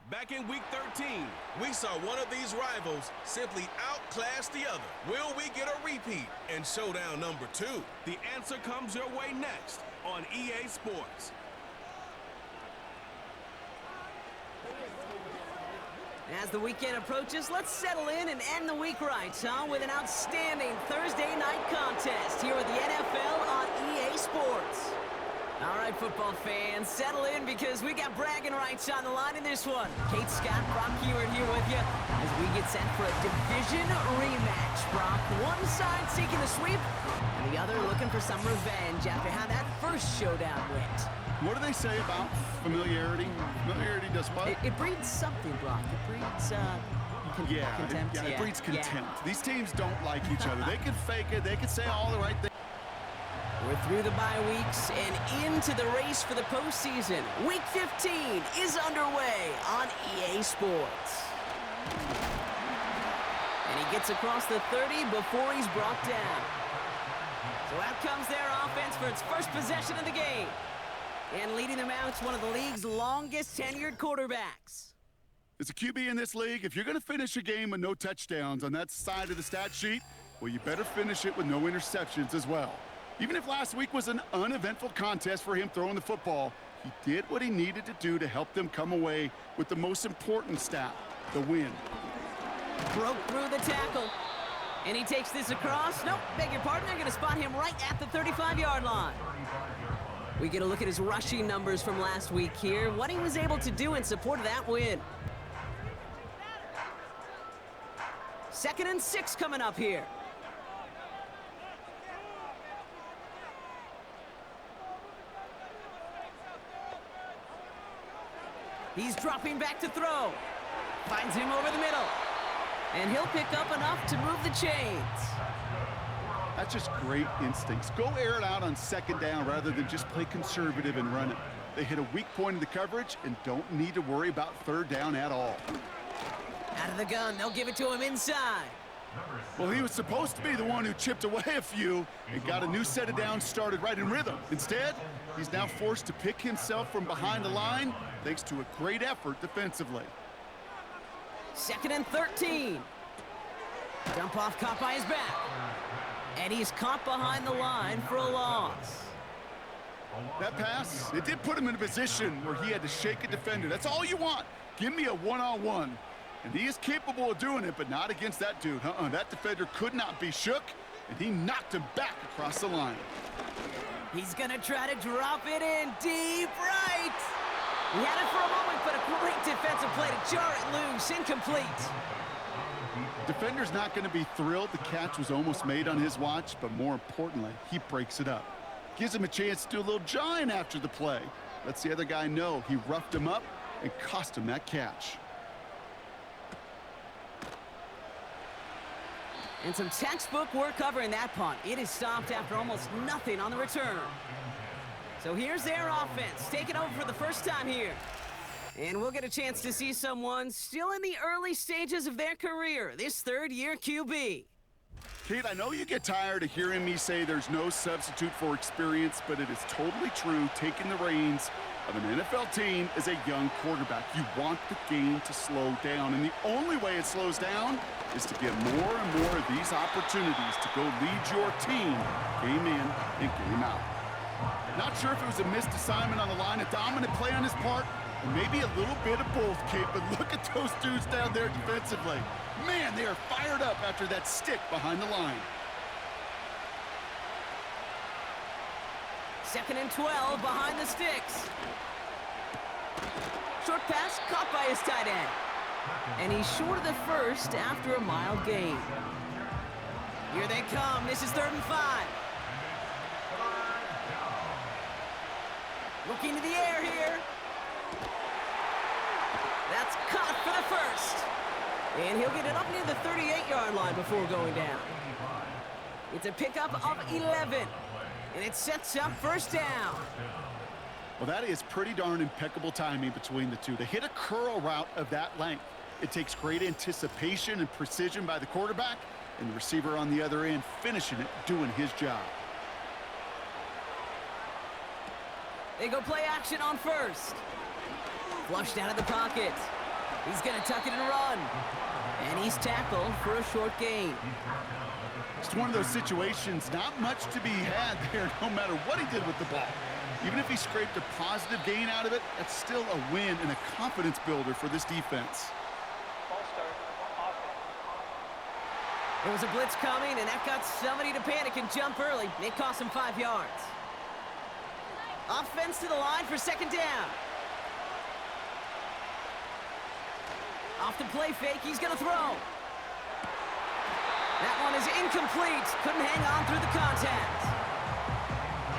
Back in Week 13, we saw one of these rivals simply outclass the other. Will we get a repeat in showdown number 2? The answer comes your way next on EA Sports. As the weekend approaches, let's settle in and end the week right, with an outstanding Thursday night contest here with the NFL on EA Sports. All right, football fans, settle in because we got bragging rights on the line in this one. Kate, Scott, Brock Hewitt here with you as we get set for a division rematch. Brock, one side seeking the sweep, and the other looking for some revenge after how that first showdown went. What do they say about familiarity? Familiarity does what? It breeds something, Brock. It breeds, contempt. It breeds contempt. Yeah. These teams don't like each other. They can fake it. They can say all the right things. We're through the bye weeks and into the race for the postseason. Week 15 is underway on EA Sports. And he gets across the 30 before he's brought down. So out comes their offense for its first possession of the game. And leading them out is one of the league's longest tenured quarterbacks. As a QB in this league, if you're going to finish a game with no touchdowns on that side of the stat sheet, well, you better finish it with no interceptions as well. Even if last week was an uneventful contest for him throwing the football, he did what he needed to do to help them come away with the most important stat, the win. Broke through the tackle. And he takes this across. Nope, beg your pardon. They're going to spot him right at the 35-yard line. We get a look at his rushing numbers from last week here, what he was able to do in support of that win. 2nd and 6 coming up here. He's dropping back to throw. Finds him over the middle. And he'll pick up enough to move the chains. That's just great instincts. Go air it out on 2nd down rather than just play conservative and run it. They hit a weak point in the coverage and don't need to worry about 3rd down at all. Out of the gun, they'll give it to him inside. Well, he was supposed to be the one who chipped away a few and got a new set of downs started right in rhythm. Instead, he's now forced to pick himself from behind the line thanks to a great effort defensively. 2nd and 13. Dump off caught by his back. And he's caught behind the line for a loss. That pass, it did put him in a position where he had to shake a defender. That's all you want. Give me a one-on-one. And he is capable of doing it, but not against that dude. That defender could not be shook, and he knocked him back across the line. He's going to try to drop it in deep right. He had it for a moment, but a great defensive play to jar it loose. Incomplete. Defender's not going to be thrilled the catch was almost made on his watch, but more importantly, he breaks it up. Gives him a chance to do a little jawing after the play. Lets the other guy know he roughed him up and cost him that catch. And some textbook work covering that punt. It is stopped after almost nothing on the return. So here's their offense, taking over for the first time here. And we'll get a chance to see someone still in the early stages of their career, this 3rd-year QB. Kate, I know you get tired of hearing me say there's no substitute for experience, but it is totally true. Taking the reins of an NFL team as a young quarterback, you want the game to slow down, and the only way it slows down is to get more and more of these opportunities to go lead your team game in and game out. Not sure if it was a missed assignment on the line, a dominant play on his part, or maybe a little bit of both, Kate, but look at those dudes down there defensively. Man, they are fired up after that stick behind the line. 2nd and 12 behind the sticks. Short pass caught by his tight end. And he's short of the first after a mild gain. Here they come. This is 3rd and 5. Looking to the air here. That's caught for the first. And he'll get it up near the 38-yard line before going down. It's a pickup of 11. And it sets up 1st down. Well, that is pretty darn impeccable timing between the two. To hit a curl route of that length, it takes great anticipation and precision by the quarterback, and the receiver on the other end finishing it, doing his job. They go play action on 1st. Flushed out of the pocket. He's going to tuck it and run. And he's tackled for a short gain. It's one of those situations, not much to be had there no matter what he did with the ball. Even if he scraped a positive gain out of it, that's still a win and a confidence builder for this defense. There was a blitz coming, and that got somebody to panic and jump early. It cost him 5 yards. Offense to the line for second down. Off the play fake, he's going to throw. That one is incomplete. Couldn't hang on through the contact.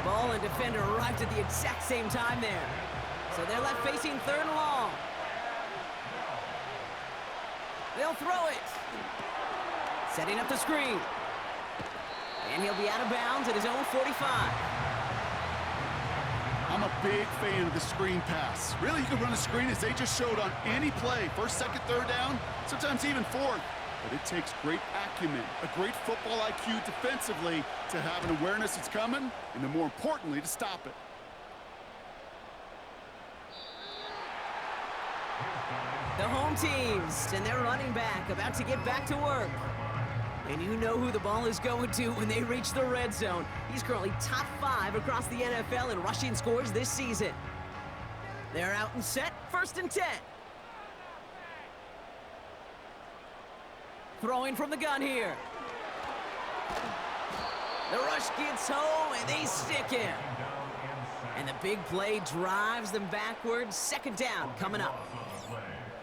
Ball and defender arrived at the exact same time there. So they're left facing third and long. They'll throw it. Setting up the screen. And he'll be out of bounds at his own 45. I'm a big fan of the screen pass. Really, you can run a screen as they just showed on any play. First, second, third down, sometimes even fourth. But it takes great acumen, a great football IQ defensively to have an awareness it's coming, and then more importantly, to stop it. The home teams and their running back about to get back to work. And you know who the ball is going to when they reach the red zone. He's currently top 5 across the NFL in rushing scores this season. They're out and set, 1st and 10. Throwing from the gun here. The rush gets home, and they stick him. And the big play drives them backwards. Second down coming up.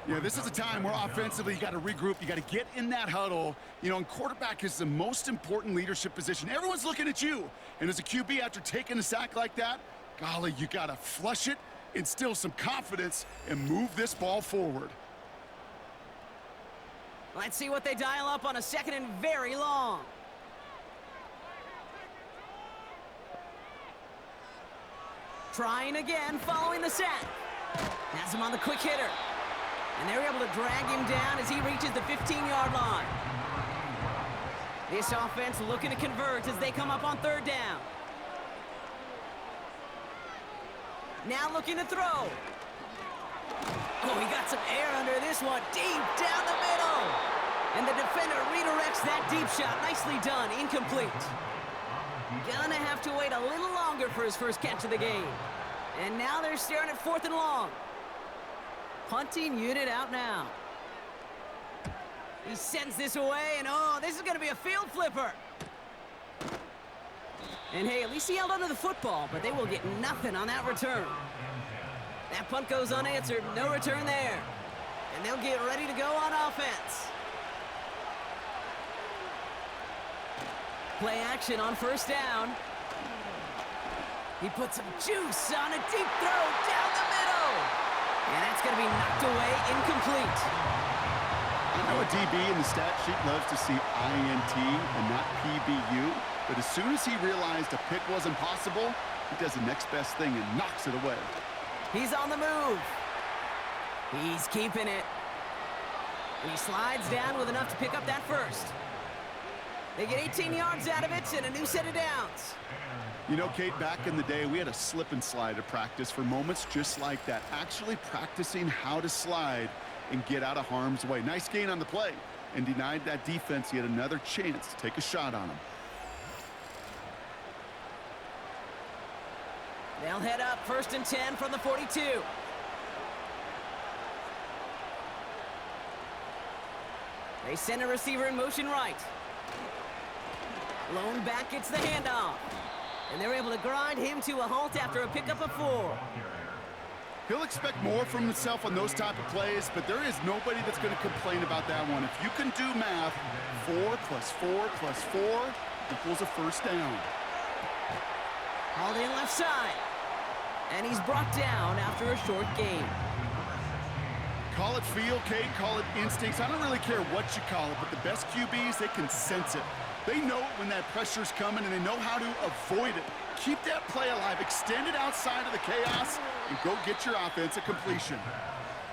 Yeah, this is a time where offensively you got to regroup. You got to get in that huddle. You know, and quarterback is the most important leadership position. Everyone's looking at you. And as a QB, after taking a sack like that, golly, you got to flush it, instill some confidence, and move this ball forward. Let's see what they dial up on a second and very long. Trying again, following the sack. Has him on the quick hitter. And they're able to drag him down as he reaches the 15-yard line. This offense looking to convert as they come up on third down. Now looking to throw. Oh, he got some air under this one. Deep down the middle. And the defender redirects that deep shot. Nicely done. Incomplete. Gonna have to wait a little longer for his first catch of the game. And now they're staring at 4th and long. Punting unit out now. He sends this away, and oh, this is going to be a field flipper. And hey, at least he held onto the football, but they will get nothing on that return. That punt goes unanswered, no return there. And they'll get ready to go on offense. Play action on first down. He puts some juice on a deep throw down the middle. And that's going to be knocked away, incomplete. I know a DB in the stat sheet loves to see INT and not PBU, but as soon as he realized a pick wasn't possible, he does the next best thing and knocks it away. He's on the move. He's keeping it. And he slides down with enough to pick up that first. They get 18 yards out of it and a new set of downs. You know, Kate, back in the day, we had a slip and slide at practice for moments just like that. Actually practicing how to slide and get out of harm's way. Nice gain on the play and denied that defense yet another chance to take a shot on him. They'll head up 1st and 10 from the 42. They send a receiver in motion right. Lone back gets the handoff. And they're able to grind him to a halt after a pickup of 4. He'll expect more from himself on those type of plays, but there is nobody that's going to complain about that one. If you can do math, 4 plus 4 plus 4 equals a first down. Hauled in left side. And he's brought down after a short gain. Call it feel, Kate, call it instincts. I don't really care what you call it, but the best QBs, they can sense it. They know it when that pressure's coming, and they know how to avoid it. Keep that play alive, extend it outside of the chaos, and go get your offense a completion.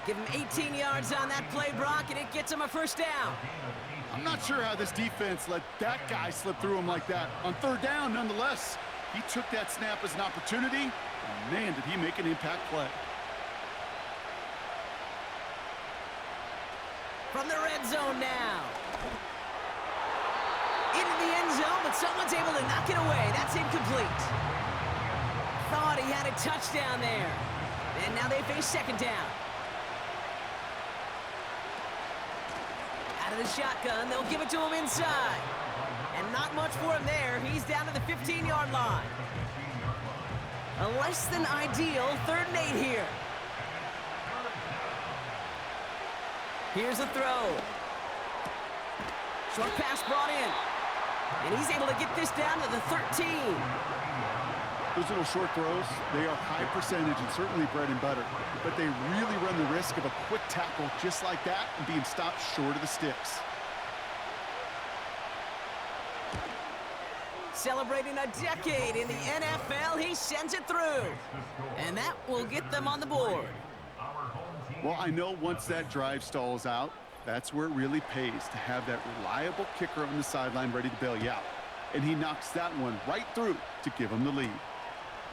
Give him 18 yards on that play, Brock, and it gets him a first down. I'm not sure how this defense let that guy slip through him like that. On third down, nonetheless, he took that snap as an opportunity, and man, did he make an impact play. From the red zone now. Into the end zone, but someone's able to knock it away. That's incomplete. Thought he had a touchdown there. And now they face second down. Out of the shotgun, they'll give it to him inside. And not much for him there. He's down to the 15-yard line. A less than ideal 3rd and 8 here. Here's a throw. Short pass brought in. And he's able to get this down to the 13. Those little short throws, they are high percentage and certainly bread and butter. But they really run the risk of a quick tackle just like that and being stopped short of the sticks. Celebrating a decade in the NFL, he sends it through. And that will get them on the board. Well, I know once that drive stalls out, that's where it really pays to have that reliable kicker on the sideline ready to bail you out. And he knocks that one right through to give him the lead.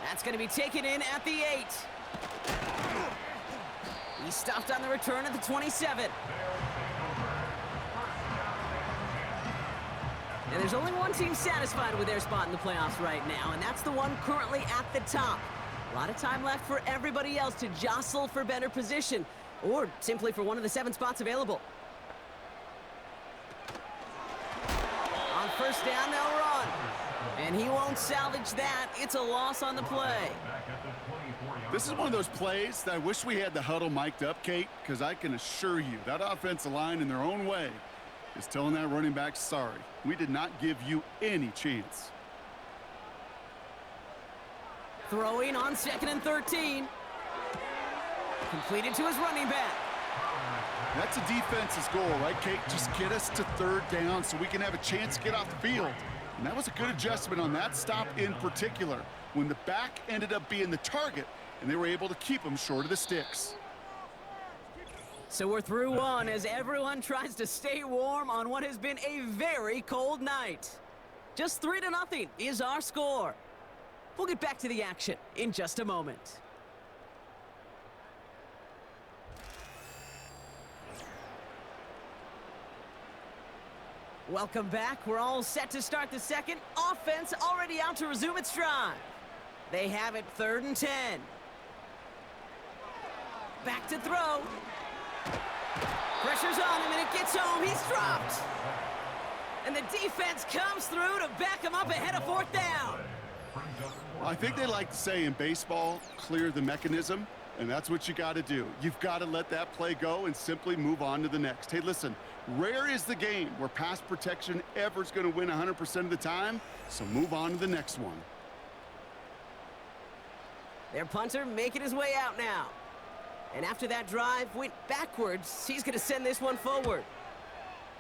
That's going to be taken in at the 8. He stopped on the return at the 27. And there's only one team satisfied with their spot in the playoffs right now, and that's the one currently at the top. A lot of time left for everybody else to jostle for better position, or simply for one of the 7 spots available. On first down, they'll run. And he won't salvage that. It's a loss on the play. This is one of those plays that I wish we had the huddle mic'd up, Kate, because I can assure you that offensive line in their own way is telling that running back, sorry, we did not give you any chance. Throwing on 2nd and 13. Completed to his running back. That's a defense's goal, right, Kate? Just get us to 3rd down so we can have a chance to get off the field. And that was a good adjustment on that stop in particular, when the back ended up being the target, and they were able to keep him short of the sticks. So we're through one as everyone tries to stay warm on what has been a very cold night. Just 3-0 is our score. We'll get back to the action in just a moment. Welcome back. We're all set to start the second. Offense already out to resume its drive. They have it 3rd and 10. Back to throw. Pressure's on him and it gets home. He's dropped. And the defense comes through to back him up ahead of 4th down. I think they like to say in baseball, clear the mechanism, and that's what you got to do. You've got to let that play go and simply move on to the next. Hey, listen, rare is the game where pass protection ever is going to win 100% of the time, so move on to the next one. Their punter making his way out now. And after that drive went backwards, he's going to send this one forward.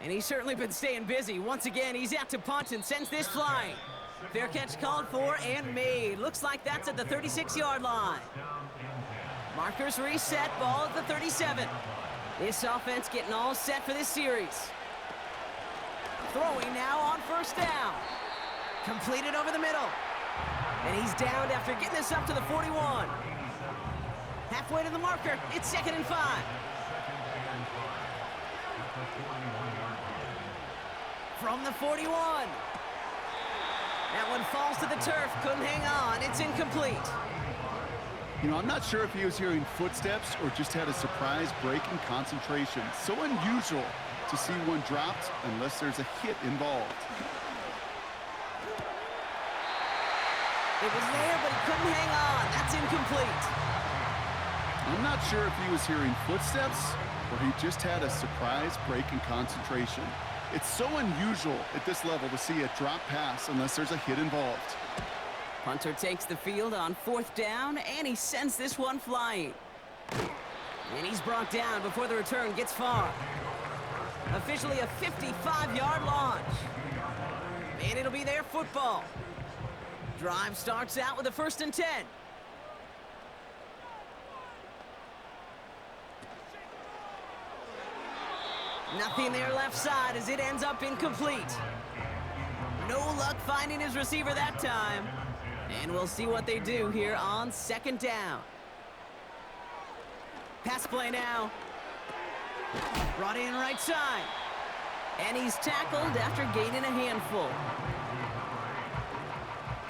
And he's certainly been staying busy. Once again, he's out to punt and sends this flying. Fair catch called for and made. Looks like that's at the 36-yard line. Markers reset, ball at the 37. This offense getting all set for this series. Throwing now on first down. Completed over the middle. And he's downed after getting this up to the 41. Halfway to the marker, it's 2nd and 5. From the 41. That one falls to the turf, couldn't hang on, it's incomplete. You know, I'm not sure if he was hearing footsteps or just had a surprise break in concentration. So unusual to see one dropped unless there's a hit involved. It was there, but he couldn't hang on. That's incomplete. I'm not sure if he was hearing footsteps or he just had a surprise break in concentration. It's so unusual at this level to see a drop pass unless there's a hit involved. Punter takes the field on 4th down, and he sends this one flying. And he's brought down before the return gets far. Officially a 55-yard launch. And it'll be their football. Drive starts out with a 1st and 10. Nothing there left side as it ends up incomplete. No luck finding his receiver that time. And we'll see what they do here on 2nd down. Pass play now. Brought in right side. And he's tackled after gaining a handful.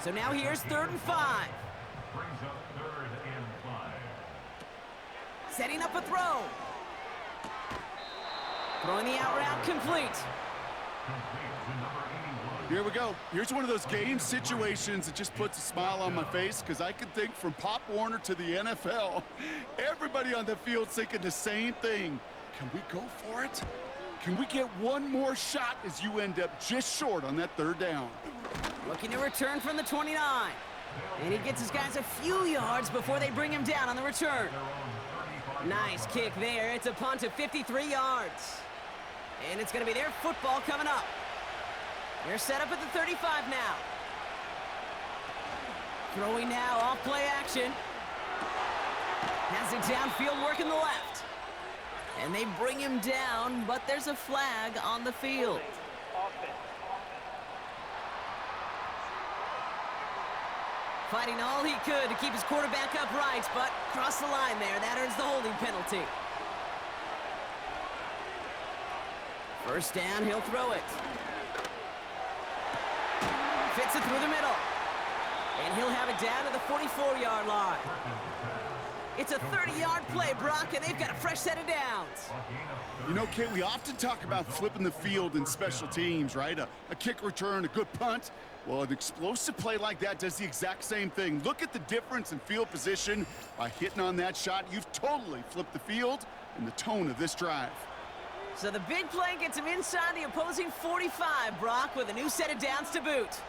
So now here's 3rd and 5. Setting up a throw. Throwing the out route complete. Here we go. Here's one of those game situations that just puts a smile on my face because I can think from Pop Warner to the NFL. Everybody on the field's thinking the same thing. Can we go for it? Can we get one more shot as you end up just short on that 3rd down? Looking to return from the 29. And he gets his guys a few yards before they bring him down on the return. Nice kick there. It's a punt of 53 yards. And it's going to be their football coming up. They're set up at the 35 now. Throwing now, off play action. Has it downfield, working the left. And they bring him down, but there's a flag on the field. Fighting all he could to keep his quarterback upright, but crossed the line there. That earns the holding penalty. First down, he'll throw it. Fits it through the middle. And he'll have it down to the 44-yard line. It's a 30-yard play, Brock, and they've got a fresh set of downs. You know, Kate, we often talk about flipping the field in special teams, right? A kick return, a good punt. Well, an explosive play like that does the exact same thing. Look at the difference in field position. By hitting on that shot, you've totally flipped the field and the tone of this drive. So the big play gets him inside the opposing 45, Brock, with a new set of downs to boot.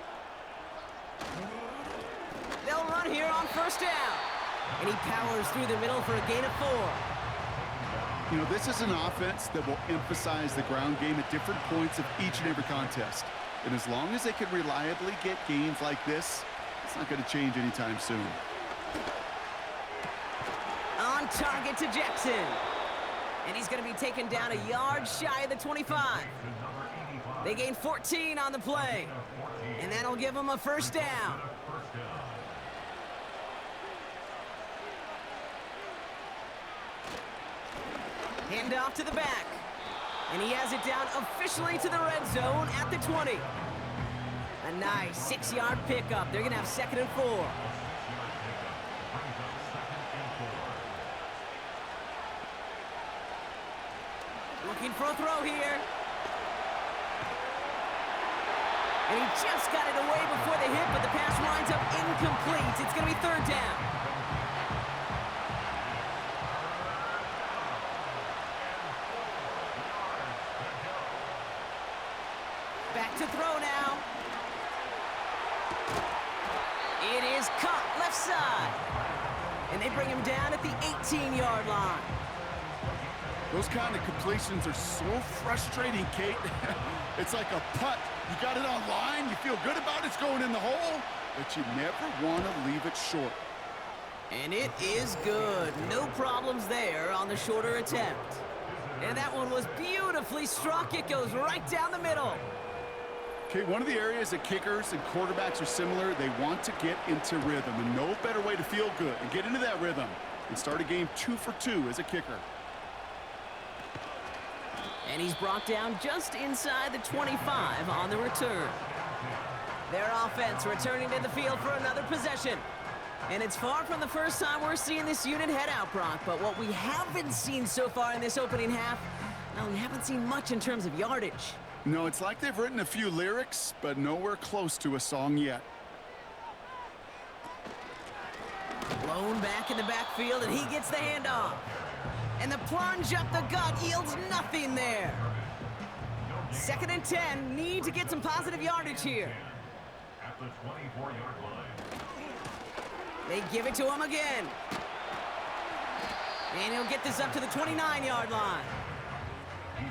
They'll run here on first down. And he powers through the middle for a gain of 4. You know, this is an offense that will emphasize the ground game at different points of each and every contest. And as long as they can reliably get gains like this, it's not going to change anytime soon. On target to Jackson. And he's going to be taken down a yard shy of the 25. They gain 14 on the play. And that'll give them a first down. Hand off to the back. And he has it down officially to the red zone at the 20. A nice 6-yard pickup. They're going to have 2nd and 4. Looking for a throw here. And he just got it away before the hit, but the pass winds up incomplete. It's going to be 3rd down. Back to throw now. It is caught left side. And they bring him down at the 18-yard line. Those kind of completions are so frustrating, Kate. It's like a putt. You got it on line, you feel good about it, it's going in the hole, but you never want to leave it short. And it is good. No problems there on the shorter attempt. And that one was beautifully struck. It goes right down the middle. Okay, one of the areas that kickers and quarterbacks are similar, they want to get into rhythm, and no better way to feel good and get into that rhythm and start a game 2 for 2 as a kicker. And he's brought down just inside the 25 on the return. Their offense returning to the field for another possession. And it's far from the first time we're seeing this unit head out, Brock. But what we haven't seen so far in this opening half, well, we haven't seen much in terms of yardage. No, it's like they've written a few lyrics, but nowhere close to a song yet. Blown back in the backfield, and he gets the handoff. And the plunge up the gut yields nothing there. 2nd and 10, need to get some positive yardage here. At the 24-yard line. They give it to him again. And he'll get this up to the 29-yard line.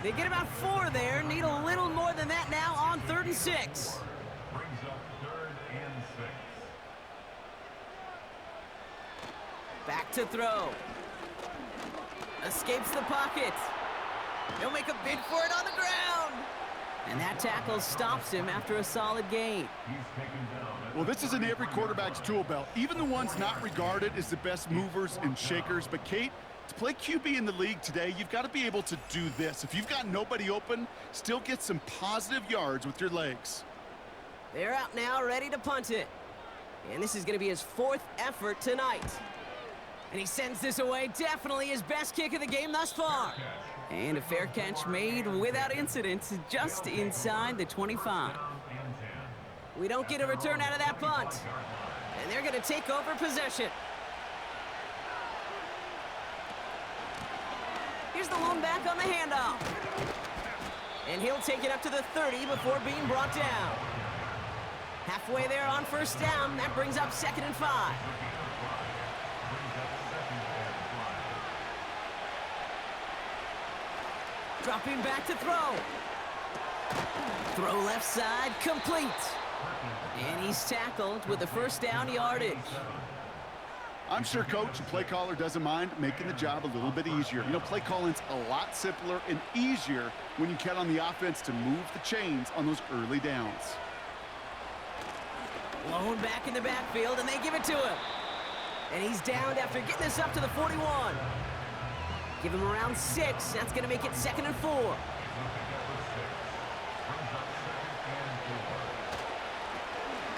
They get about 4 there, need a little more than that now on 3rd and 6. Brings up 3rd and 6. Back to throw. Escapes the pocket. He'll make a bid for it on the ground. And that tackle stops him after a solid gain. He's taken down. Well, this is in every quarterback's tool belt, even the ones not regarded as the best movers and shakers. But, Kate, to play QB in the league today, you've got to be able to do this. If you've got nobody open, still get some positive yards with your legs. They're out now, ready to punt it. And this is going to be his 4th effort tonight. And he sends this away, definitely his best kick of the game thus far. And a fair catch made without incident, just inside the 25. We don't get a return out of that punt. And they're going to take over possession. Here's the lone back on the handoff. And he'll take it up to the 30 before being brought down. Halfway there on first down, that brings up 2nd and 5. Dropping back to throw. Throw left side, complete. And he's tackled with the first down yardage. I'm sure coach and play caller doesn't mind making the job a little bit easier. You know, play calling's a lot simpler and easier when you count on the offense to move the chains on those early downs. Blown back in the backfield, and they give it to him. And he's downed after getting this up to the 41. Give him around 6. That's going to make it 2nd and 4.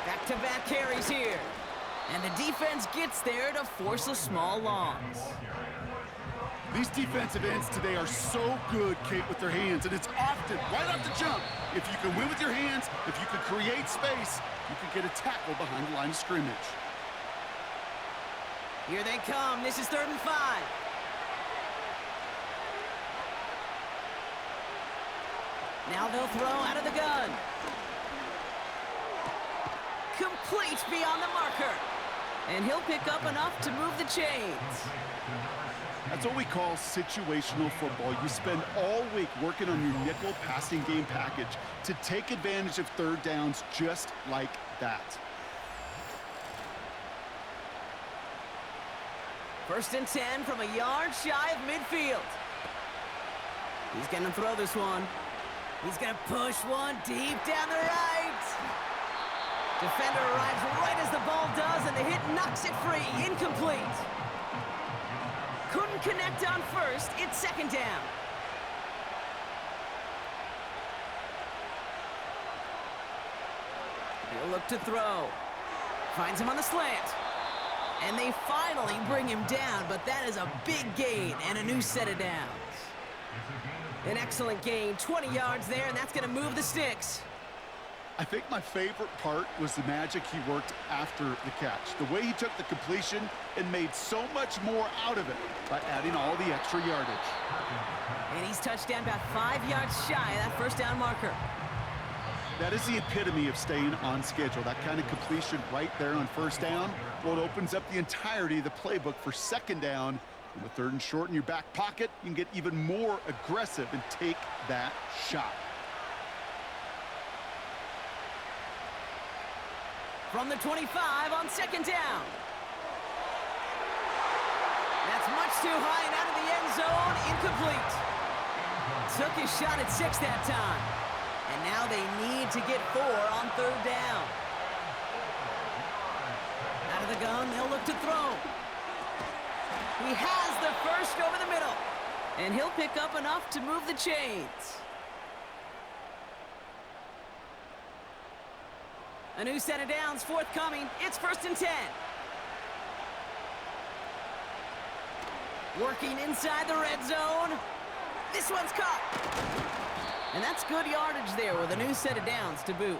Back-to-back carries here. And the defense gets there to force a small loss. These defensive ends today are so good, Kate, with their hands, and it's often right off the jump. If you can win with your hands, if you can create space, you can get a tackle behind the line of scrimmage. Here they come. This is 3rd and 5. Now they'll throw out of the gun. Complete beyond the marker. And he'll pick up enough to move the chains. That's what we call situational football. You spend all week working on your nickel passing game package to take advantage of 3rd downs just like that. 1st and 10 from a yard shy of midfield. He's going to throw this one. He's going to push one deep down the right. Defender arrives right as the ball does, and the hit knocks it free. Incomplete. Couldn't connect on first. It's 2nd down. He'll look to throw. Finds him on the slant. And they finally bring him down, but that is a big gain and a new set of downs. An excellent gain, 20 yards there, and that's going to move the sticks. I think my favorite part was the magic he worked after the catch. The way he took the completion and made so much more out of it by adding all the extra yardage. And he's touched down about 5 yards shy of that 1st down marker. That is the epitome of staying on schedule. That kind of completion right there on 1st down. Well, it opens up the entirety of the playbook for 2nd down. And with 3rd and short in your back pocket, you can get even more aggressive and take that shot. From the 25 on 2nd down. That's much too high and out of the end zone. Incomplete. Took his shot at 6 that time. And now they need to get 4 on 3rd down. Out of the gun, they'll look to throw. He has the first over the middle. And he'll pick up enough to move the chains. A new set of downs forthcoming. It's 1st and 10. Working inside the red zone. This one's caught. And that's good yardage there with a new set of downs to boot.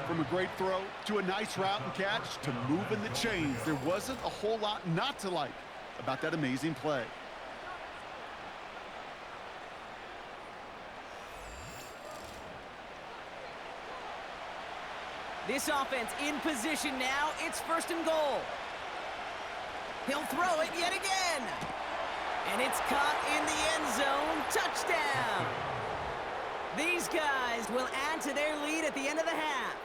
From a great throw to a nice route and catch to moving the chains, there wasn't a whole lot not to like about that amazing play. This offense in position now. It's 1st and goal. He'll throw it yet again. And it's caught in the end zone. Touchdown. These guys will add to their lead at the end of the half.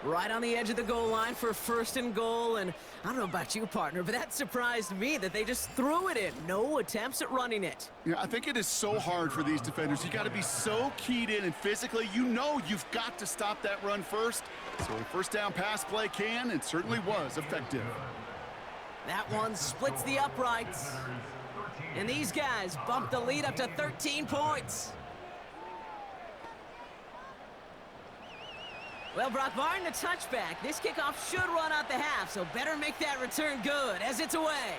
Right on the edge of the goal line for first and goal, and I don't know about you, partner, but that surprised me that they just threw it in. No attempts at running it. Yeah, I think it is so hard for these defenders. You got to be so keyed in, and physically, you know you've got to stop that run first. So a first down pass play can and certainly was effective. That one splits the uprights. And these guys bump the lead up to 13 points. Well, Brock, barring the touchback, this kickoff should run out the half, so better make that return good as it's away.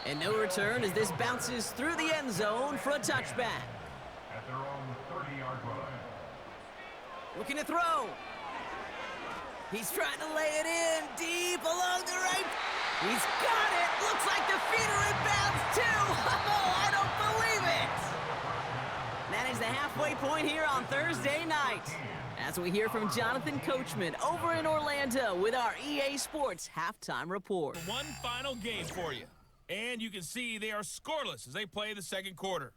And no return as this bounces through the end zone for a touchback. At their own 30-yard line. Looking to throw. He's trying to lay it in deep along the right. He's got it. Looks like the feeder inbounds too. Oh, I don't believe it. That is the halfway point here on Thursday night. As we hear from Jonathan Coachman over in Orlando with our EA Sports halftime report. One final game for you. And you can see they are scoreless as they play the second quarter.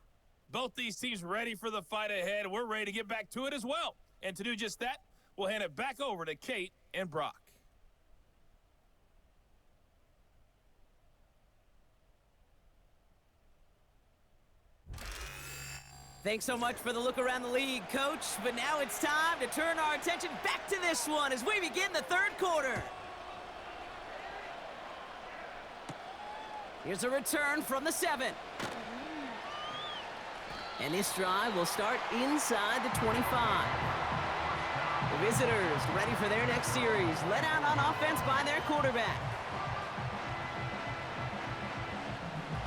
Both these teams ready for the fight ahead. We're ready to get back to it as well. And to do just that, we'll hand it back over to Kate and Brock. Thanks so much for the look around the league, Coach. But now it's time to turn our attention back to this one as we begin the third quarter. Here's a return from the 7. And this drive will start inside the 25. The visitors ready for their next series, led out on offense by their quarterback.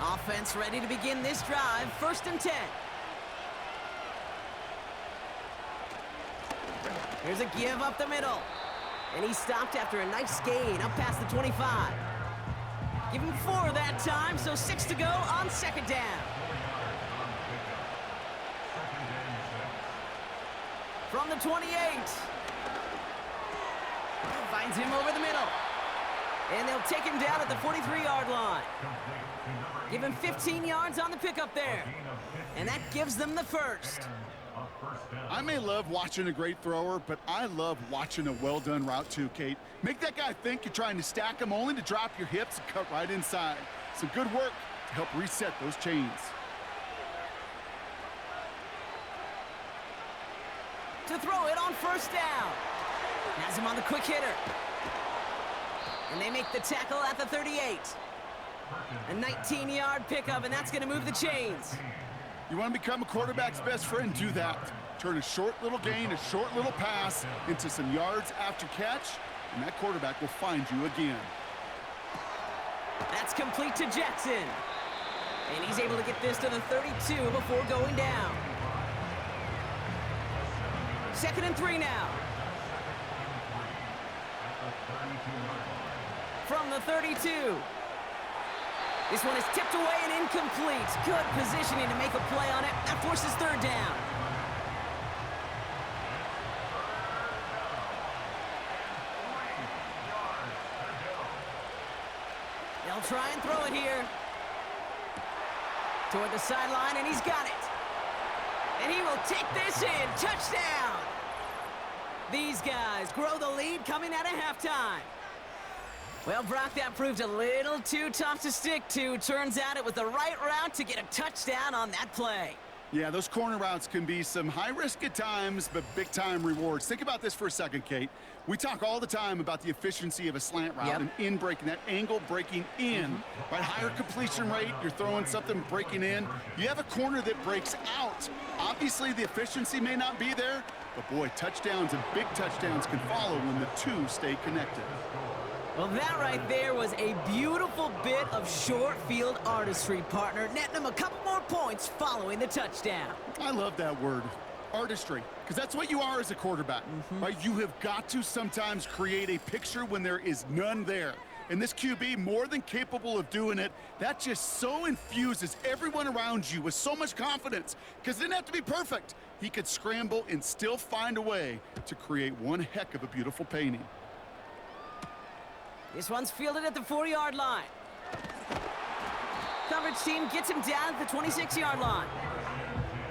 Offense ready to begin this drive, 1st and 10. Here's a give up the middle. And he stopped after a nice gain up past the 25. Give him 4 that time, so 6 to go on 2nd down. From the 28. Finds him over the middle. And they'll take him down at the 43-yard line. Give him 15 yards on the pickup there. And that gives them the first. I may love watching a great thrower, but I love watching a well-done route too, Kate. Make that guy think you're trying to stack him only to drop your hips and cut right inside. Some good work to help reset those chains. To throw it on 1st down. Has him on the quick hitter. And they make the tackle at the 38. A 19-yard pickup, and that's going to move the chains. You want to become a quarterback's best friend? Do that. Turn a short little gain, a short little pass into some yards after catch, and that quarterback will find you again. That's complete to Jackson. And he's able to get this to the 32 before going down. 2nd and 3 now. From the 32. This one is tipped away and incomplete. Good positioning to make a play on it. That forces 3rd down. They'll try and throw it here. Toward the sideline, and he's got it. And he will take this in. Touchdown! These guys grow the lead coming out of halftime. Well, Brock, that proved a little too tough to stick to. Turns out it was the right route to get a touchdown on that play. Yeah, those corner routes can be some high risk at times, but big-time rewards. Think about this for a second, Kate. We talk all the time about the efficiency of a slant route and in breaking, that angle breaking in. Right, higher completion rate, you're throwing something breaking in. You have a corner that breaks out. Obviously, the efficiency may not be there, but boy, touchdowns and big touchdowns can follow when the two stay connected. Well, that right there was a beautiful bit of short field artistry, partner, netting them a couple more points following the touchdown. I love that word, artistry, because that's what you are as a quarterback, right? You have got to sometimes create a picture when there is none there. And this QB, more than capable of doing it, that just so infuses everyone around you with so much confidence, because it didn't have to be perfect. He could scramble and still find a way to create one heck of a beautiful painting. This one's fielded at the 4-yard line. Coverage team gets him down at the 26-yard line.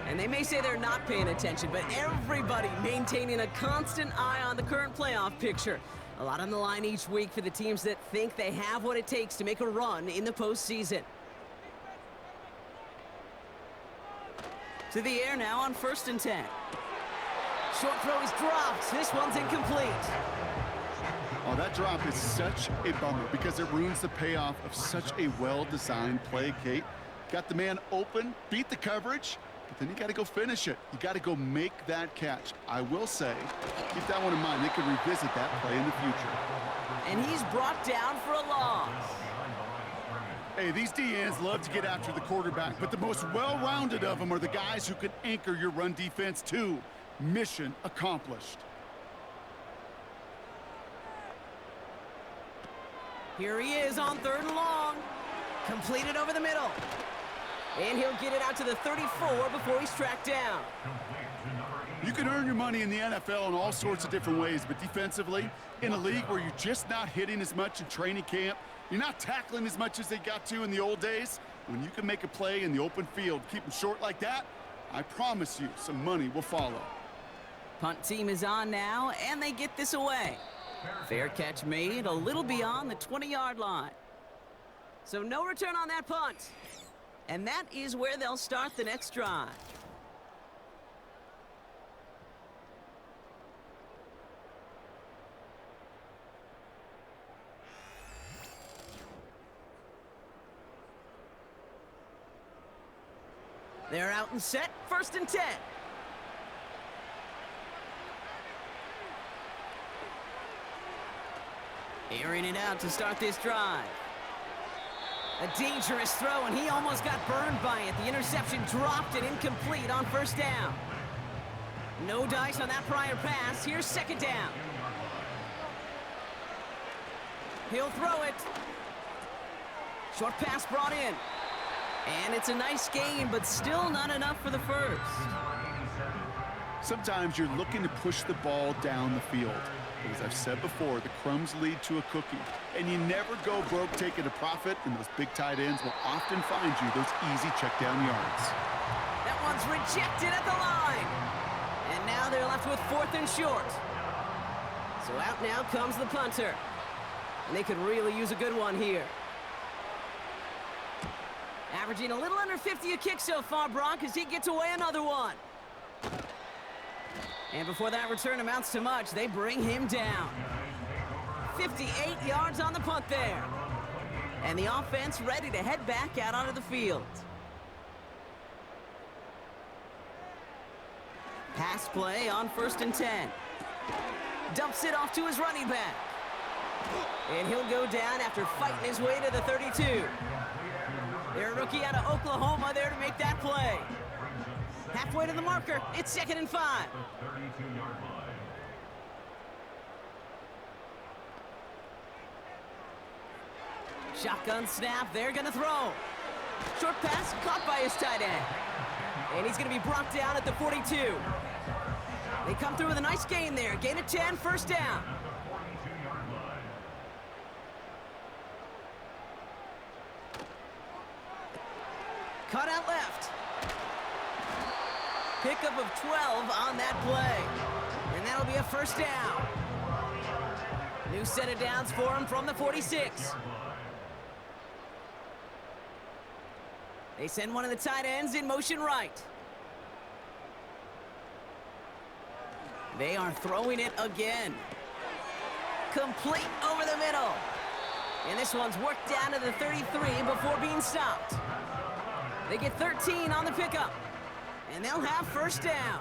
And they may say they're not paying attention, but everybody maintaining a constant eye on the current playoff picture. A lot on the line each week for the teams that think they have what it takes to make a run in the postseason. To the air now on 1st and 10. Short throw is dropped. This one's incomplete. Oh, that drop is such a bummer because it ruins the payoff of such a well-designed play, Kate. Got the man open, beat the coverage, but then you got to go finish it. You got to go make that catch. I will say, keep that one in mind. They could revisit that play in the future. And he's brought down for a loss. Hey, these DNs love to get after the quarterback, but the most well-rounded of them are the guys who can anchor your run defense too. Mission accomplished. Here he is on 3rd and long. Completed over the middle. And he'll get it out to the 34 before he's tracked down. You can earn your money in the NFL in all sorts of different ways, but defensively, in a league where you're just not hitting as much in training camp, you're not tackling as much as they got to in the old days, when you can make a play in the open field, keep them short like that, I promise you some money will follow. Punt team is on now, and they get this away. Fair catch made a little beyond the 20-yard line. So no return on that punt. And that is where they'll start the next drive. They're out and set, 1st and 10. Airing it out to start this drive. A dangerous throw, and he almost got burned by it. The interception dropped and incomplete on 1st down. No dice on that prior pass. Here's 2nd down. He'll throw it. Short pass brought in. And it's a nice gain, but still not enough for the first. Sometimes you're looking to push the ball down the field. But as I've said before, the crumbs lead to a cookie. And you never go broke taking a profit, and those big tight ends will often find you those easy check down yards. That one's rejected at the line. And now they're left with 4th and short. So out now comes the punter. And they could really use a good one here. Averaging a little under 50 a kick so far, Brock, as he gets away another one. And before that return amounts to much, they bring him down. 58 yards on the punt there. And the offense ready to head back out onto the field. Pass play on 1st and 10. Dumps it off to his running back. And he'll go down after fighting his way to the 32. They're a rookie out of Oklahoma there to make that play. Halfway to the marker, it's 2nd and 5. Shotgun snap, they're gonna throw. Short pass caught by his tight end. And he's gonna be brought down at the 42. They come through with a nice gain there. Gain of 10, 1st down. Cut out left. Pickup of 12 on that play. And that'll be a 1st down. New set of downs for him from the 46. They send one of the tight ends in motion right. They are throwing it again. Complete over the middle. And this one's worked down to the 33 before being stopped. They get 13 on the pickup. And they'll have 1st down.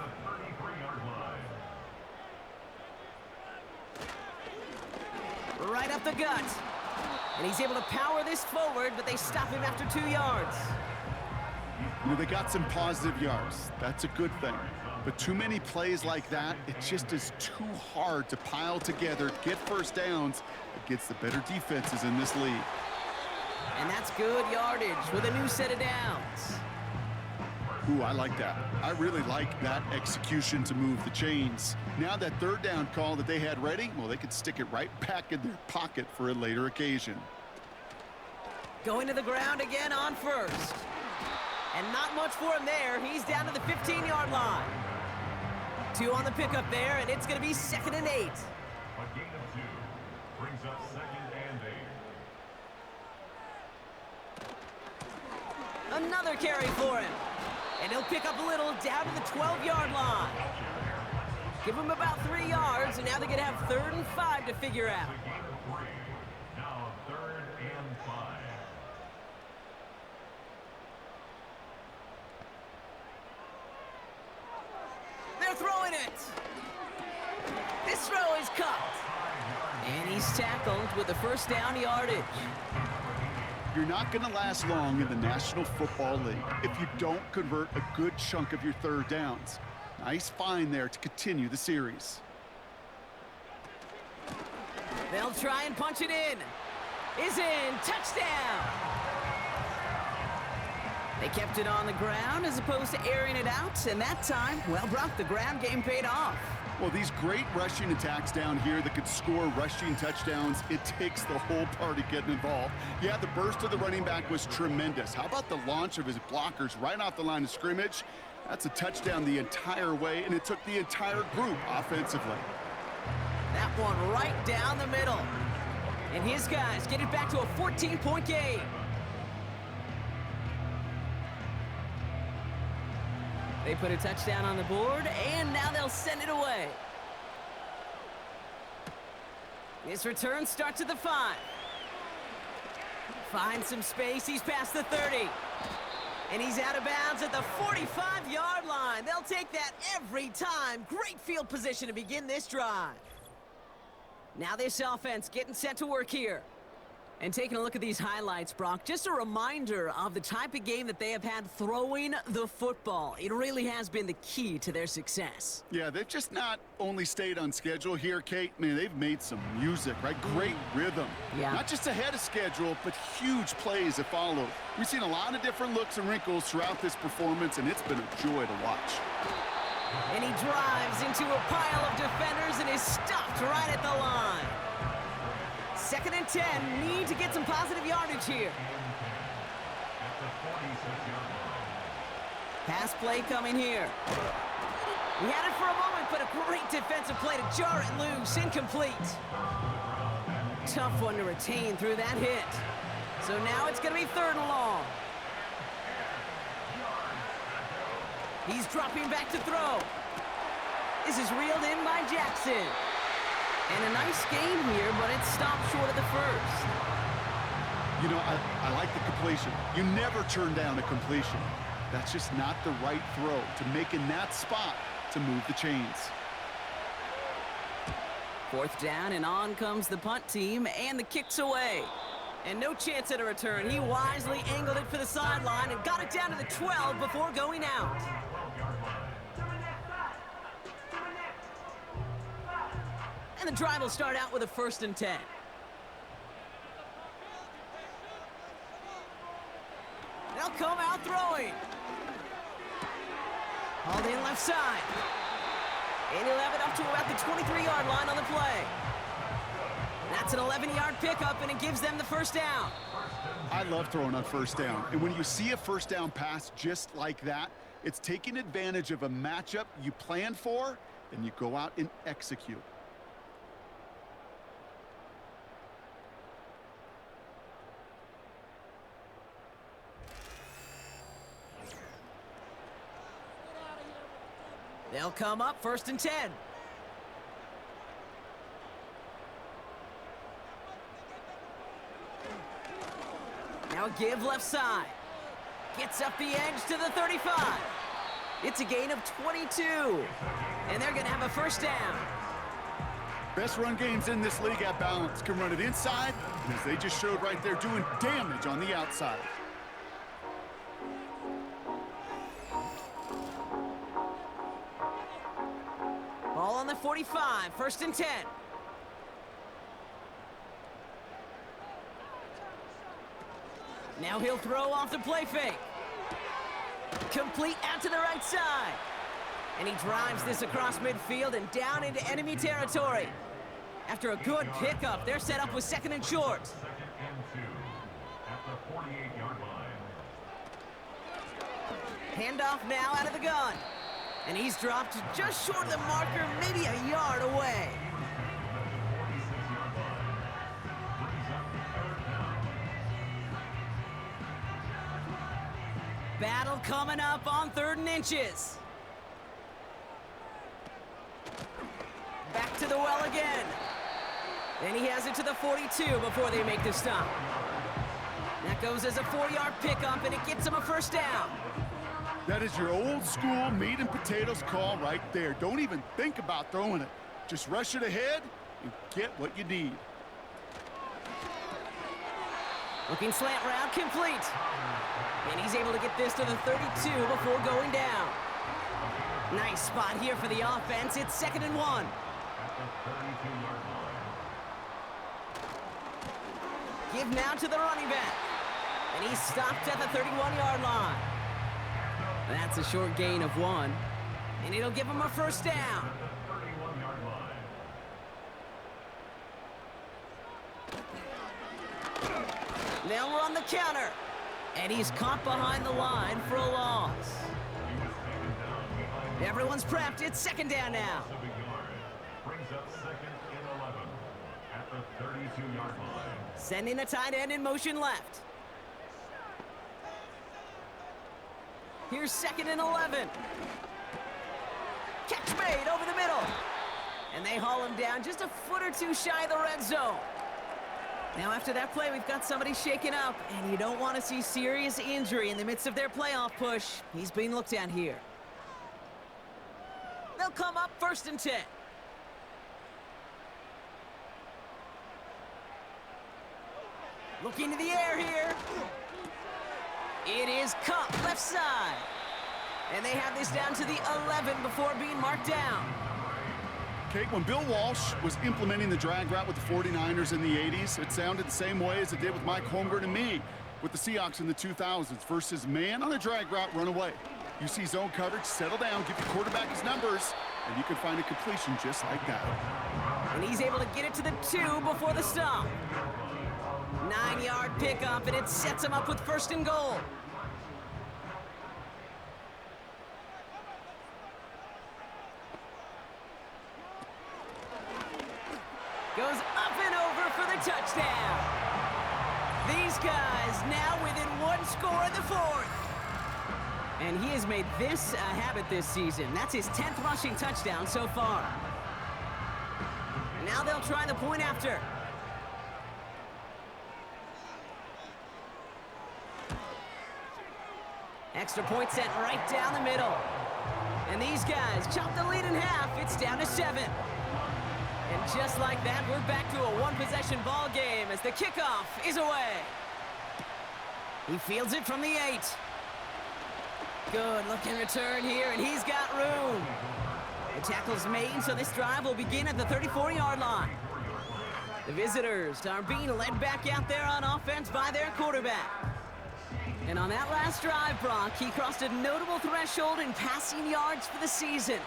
Right up the gut. And he's able to power this forward, but they stop him after 2 yards. You know, they got some positive yards. That's a good thing. But too many plays like that, it just is too hard to pile together, get 1st downs against the better defenses in this league. And that's good yardage with a new set of downs. Ooh, I like that. I really like that execution to move the chains. Now that 3rd down call that they had ready, well, they could stick it right back in their pocket for a later occasion. Going to the ground again on 1st. And not much for him there. He's down to the 15-yard line. 2 on the pickup there, and it's going to be 2nd and 8. A gain of 2 brings up 2nd and 8. Another carry for him. And he'll pick up a little down to the 12-yard line. Give him about 3 yards, and now they're going to have 3rd and 5 to figure out. A gain of 3. Now 3rd and 5. They're throwing it. This throw is caught. And he's tackled with the 1st down yardage. You're not going to last long in the National Football League if you don't convert a good chunk of your 3rd downs. Nice find there to continue the series. They'll try and punch it in. Is in. Touchdown. They kept it on the ground as opposed to airing it out, and that time, well, Brock, the ground game paid off. Well, these great rushing attacks down here that could score rushing touchdowns, it takes the whole party getting involved. Yeah, the burst of the running back was tremendous. How about the launch of his blockers right off the line of scrimmage? That's a touchdown the entire way, and it took the entire group offensively. That one right down the middle. And his guys get it back to a 14-point game. They put a touchdown on the board, and now they'll send it away. This return starts at the 5. Finds some space. He's past the 30. And he's out of bounds at the 45-yard line. They'll take that every time. Great field position to begin this drive. Now this offense getting set to work here. And taking a look at these highlights, Brock, just a reminder of the type of game that they have had throwing the football. It really has been the key to their success. Yeah, they've just not only stayed on schedule here, Kate. Man, they've made some music, right? Great rhythm. Yeah. Not just ahead of schedule, but huge plays have followed. We've seen a lot of different looks and wrinkles throughout this performance, and it's been a joy to watch. And he drives into a pile of defenders and is stopped right at the line. 2nd and 10, need to get some positive yardage here. Pass play coming here. He had it for a moment, but a great defensive play to jar it loose. Incomplete. Tough one to retain through that hit. So now it's going to be 3rd and long. He's dropping back to throw. This is reeled in by Jackson. And a nice game here, but it stopped short of the 1st. You know, I like the completion. You never turn down a completion. That's just not the right throw to make in that spot to move the chains. 4th down, and on comes the punt team, and the kick's away. And no chance at a return. He wisely angled it for the sideline and got it down to the 12 before going out. And the drive will start out with a 1st and 10. They'll come out throwing. Hauled in left side. And he'll have it up to about the 23-yard line on the play. That's an 11-yard pickup, and it gives them the 1st down. I love throwing on 1st down. And when you see a 1st down pass just like that, it's taking advantage of a matchup you plan for, and you go out and execute. They'll come up 1st and 10. Now give left side. Gets up the edge to the 35. It's a gain of 22. And they're going to have a 1st down. Best run games in this league at balance. Can run it inside, and as they just showed right there, doing damage on the outside. Ball on the 45, 1st and 10. Now he'll throw off the play fake. Complete out to the right side. And he drives this across midfield and down into enemy territory. After a good pickup, they're set up with 2nd and short. 2nd and 2 at the 48-yard line. Handoff now out of the gun. And he's dropped just short of the marker, maybe a yard away. Battle coming up on 3rd and inches. Back to the well again. And he has it to the 42 before they make the stop. That goes as a 4-yard pickup, and it gets him a first down. That is your old school meat and potatoes call right there. Don't even think about throwing it. Just rush it ahead and get what you need. Looking slant route complete. And he's able to get this to the 32 before going down. Nice spot here for the offense. It's 2nd and 1. Give now to the running back. And he's stopped at the 31-yard line. That's a short gain of 1. And it'll give him a first down. They'll run the counter. And he's caught behind the line for a loss. Everyone's prepped. It's 2nd down now. Brings up 2nd and 11 at the 32-yard line. Sending the tight end in motion left. Here's 2nd and 11. Catch made over the middle. And they haul him down just a foot or two shy of the red zone. Now after that play, we've got somebody shaken up, and you don't want to see serious injury in the midst of their playoff push. He's being looked at here. They'll come up 1st and 10. Looking to the air here. It is Cup left side. And they have this down to the 11 before being marked down. Okay, when Bill Walsh was implementing the drag route with the 49ers in the 80s, it sounded the same way as it did with Mike Holmgren and me with the Seahawks in the 2000s versus man on a drag route, run away. You see zone coverage, settle down, give the quarterback his numbers, and you can find a completion just like that. And he's able to get it to the 2 before the stop. 9-yard pickup, and it sets him up with 1st and goal. Goes up and over for the touchdown. These guys now within 1 score in the 4th. And he has made this a habit this season. That's his 10th rushing touchdown so far. Now they'll try the point after. Extra point set right down the middle. And these guys chop the lead in half. It's down to 7. And just like that, we're back to a 1-possession ball game as the kickoff is away. He fields it from the 8. Good looking return here, and he's got room. The tackle's made, so this drive will begin at the 34-yard line. The visitors are being led back out there on offense by their quarterback. And on that last drive, Brock, he crossed a notable threshold in passing yards for the season.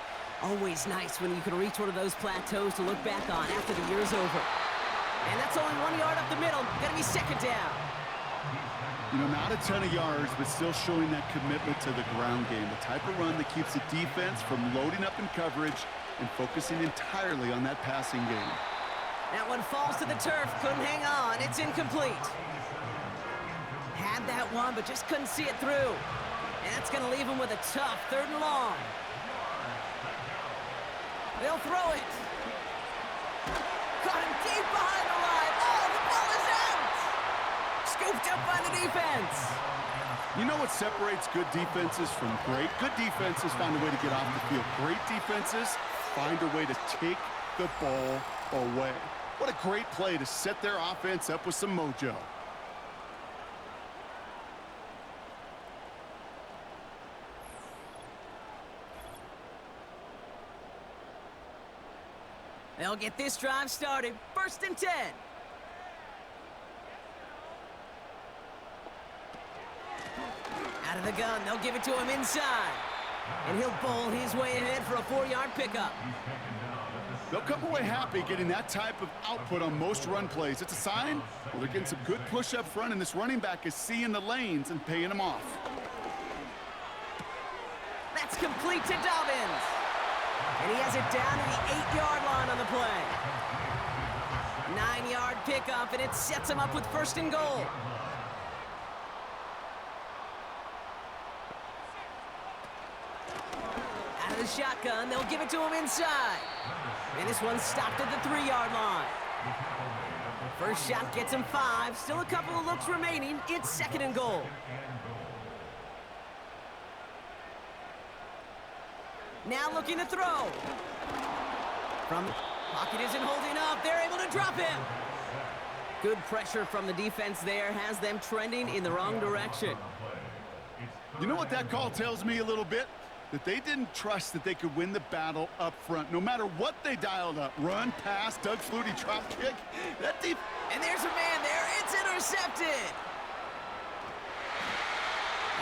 Always nice when you can reach one of those plateaus to look back on after the year's over. And that's only 1 yard up the middle. Gonna be 2nd down. You know, not a ton of yards, but still showing that commitment to the ground game. The type of run that keeps the defense from loading up in coverage and focusing entirely on that passing game. That one falls to the turf. Couldn't hang on. It's incomplete. Had that one, but just couldn't see it through. And that's gonna leave him with a tough 3rd and long. They'll throw it. Caught him deep behind the line. Oh, the ball is out. Scooped up by the defense. You know what separates good defenses from great? Good defenses find a way to get off the field. Great defenses find a way to take the ball away. What a great play to set their offense up with some mojo. They'll get this drive started. 1st and 10. Out of the gun, they'll give it to him inside. And he'll bowl his way ahead for a 4-yard pickup. They'll come away happy getting that type of output on most run plays. It's a sign, well, they're getting some good push up front, and this running back is seeing the lanes and paying them off. complete to Dobbins. And he has it down to the 8-yard line on the play. 9-yard pickup, and it sets him up with first and goal. Out of the shotgun, they'll give it to him inside. And this one's stopped at the 3-yard line. First shot gets him 5. Still a couple of looks remaining. It's second and goal. Now looking to throw. From pocket isn't holding up. They're able to drop him. Good pressure from the defense there has them trending in the wrong direction. You know what that call tells me a little bit? That they didn't trust that they could win the battle up front, no matter what they dialed up. Run, pass, Doug Flutie drop kick. That deep. And there's a man there. It's intercepted.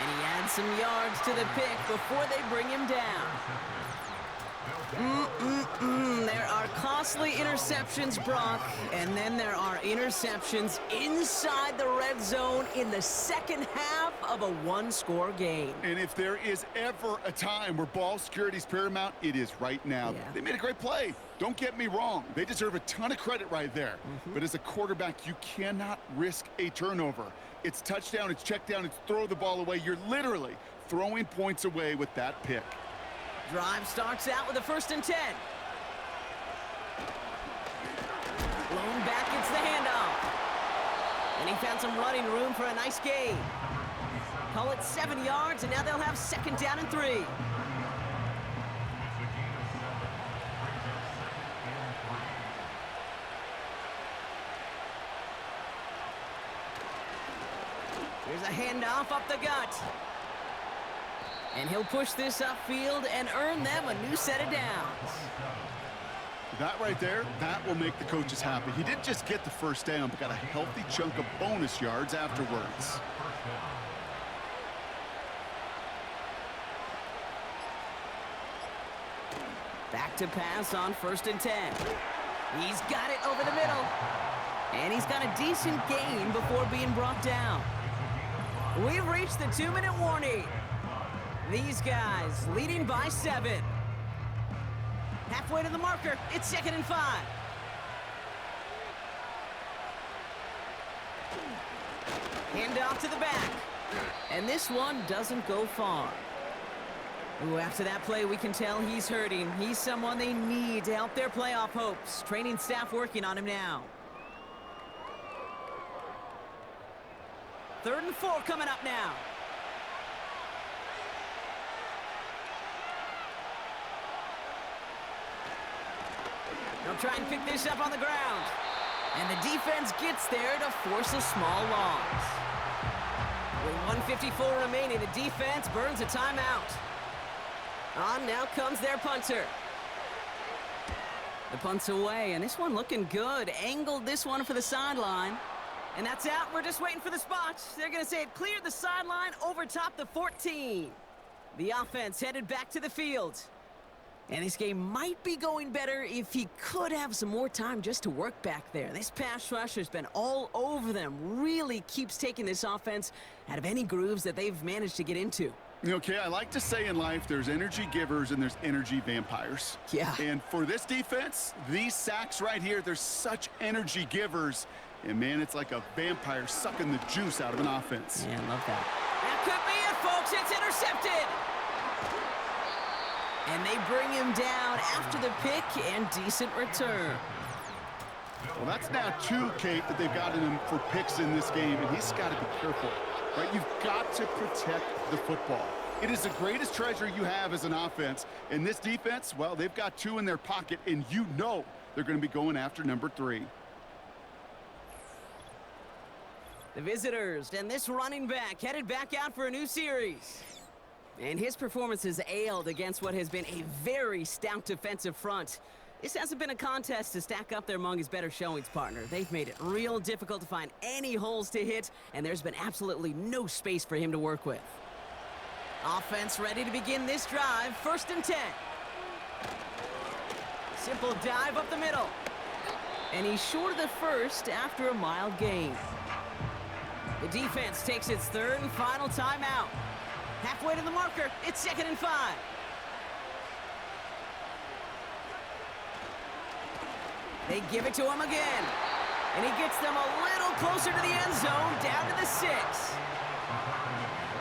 And he adds some yards to the pick before they bring him down. There are costly interceptions, Brock, and then there are interceptions inside the red zone in the second half of a one-score game. And if there is ever a time where ball security is paramount, it is right now. Yeah. They made a great play. Don't get me wrong. They deserve a ton of credit right there. But as a quarterback, you cannot risk a turnover. It's touchdown, it's check down, it's throw the ball away. You're literally throwing points away with that pick. Drive starts out with a 1st and 10. Blown back, it's the handoff. And he found some running room for a nice gain. Call it 7 yards, and now they'll have 2nd down and 3. Here's a handoff up the gut. And he'll push this upfield and earn them a new set of downs. That right there, that will make the coaches happy. He didn't just get the first down, but got a healthy chunk of bonus yards afterwards. Back to pass on 1st and 10. He's got it over the middle. And he's got a decent gain before being brought down. We've reached the 2-minute warning. These guys leading by 7. Halfway to the marker, it's 2nd and 5. Hand off to the back. And this one doesn't go far. Ooh, after that play, we can tell he's hurting. He's someone they need to help their playoff hopes. Training staff working on him now. 3rd and 4 coming up now. They'll try and pick this up on the ground. And the defense gets there to force a small loss. With 1:54 remaining, the defense burns a timeout. On now comes their punter. The punt's away, and this one looking good. Angled this one for the sideline. And that's out. We're just waiting for the spot. They're going to say it cleared the sideline over top the 14. The offense headed back to the field. And this game might be going better if he could have some more time just to work back there. This pass rush has been all over them. Really keeps taking this offense out of any grooves that they've managed to get into. Okay, I like to say in life there's energy givers and there's energy vampires. Yeah. And for this defense, these sacks right here, they're such energy givers. And, man, it's like a vampire sucking the juice out of an offense. Yeah, I love that. That could be it, folks. It's intercepted. And they bring him down after the pick and decent return. Well, that's now 2, Kate, that they've gotten him for picks in this game, and he's got to be careful, right? You've got to protect the football. It is the greatest treasure you have as an offense. And this defense, well, they've got 2 in their pocket, and you know they're going to be going after number 3. The visitors and this running back headed back out for a new series. And his performance has ailed against what has been a very stout defensive front. This hasn't been a contest to stack up there among his better showings, partner. They've made it real difficult to find any holes to hit, and there's been absolutely no space for him to work with. Offense ready to begin this drive. 1st and 10. Simple dive up the middle. And he's short of the first after a mild gain. The defense takes its 3rd and final timeout. Halfway to the marker, it's 2nd and 5. They give it to him again. And he gets them a little closer to the end zone, down to the 6.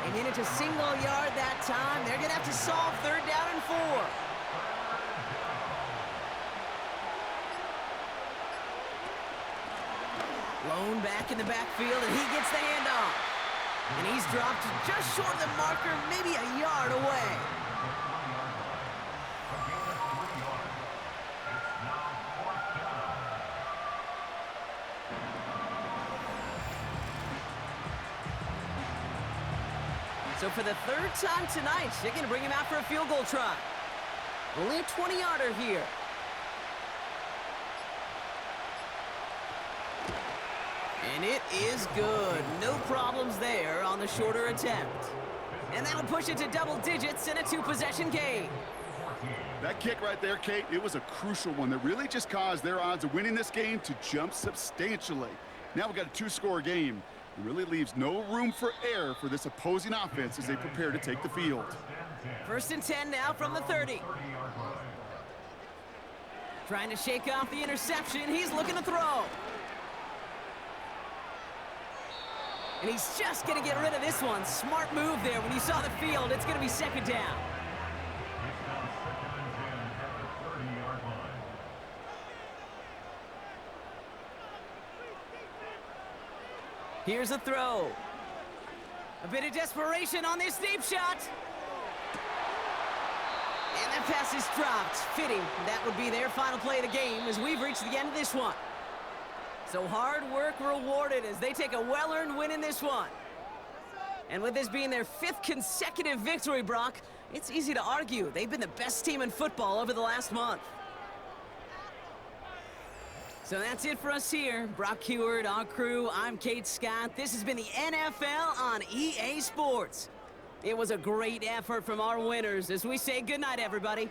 They made it to single yard that time. They're going to have to solve 3rd down and 4. Lone back in the backfield, and he gets the handoff. And he's dropped just short of the marker, maybe a yard away. So for the 3rd time tonight, they're going to bring him out for a field goal try. Only a 20-yarder here. And it is good. No problems there on the shorter attempt. And that'll push it to double digits in a 2-possession game. That kick right there, Kate, it was a crucial one that really just caused their odds of winning this game to jump substantially. Now we've got a 2-score game. It really leaves no room for error for this opposing offense as they prepare to take the field. 1st and 10 now from the 30. Trying to shake off the interception. He's looking to throw. And he's just going to get rid of this one. Smart move there. When you saw the field, it's going to be 2nd down. Here's a throw. A bit of desperation on this deep shot. And that pass is dropped. Fitting. That would be their final play of the game as we've reached the end of this one. So hard work rewarded as they take a well-earned win in this one. And with this being their 5th consecutive victory, Brock, it's easy to argue they've been the best team in football over the last month. So that's it for us here. Brock Heward, our crew, I'm Kate Scott. This has been the NFL on EA Sports. It was a great effort from our winners as we say goodnight, everybody.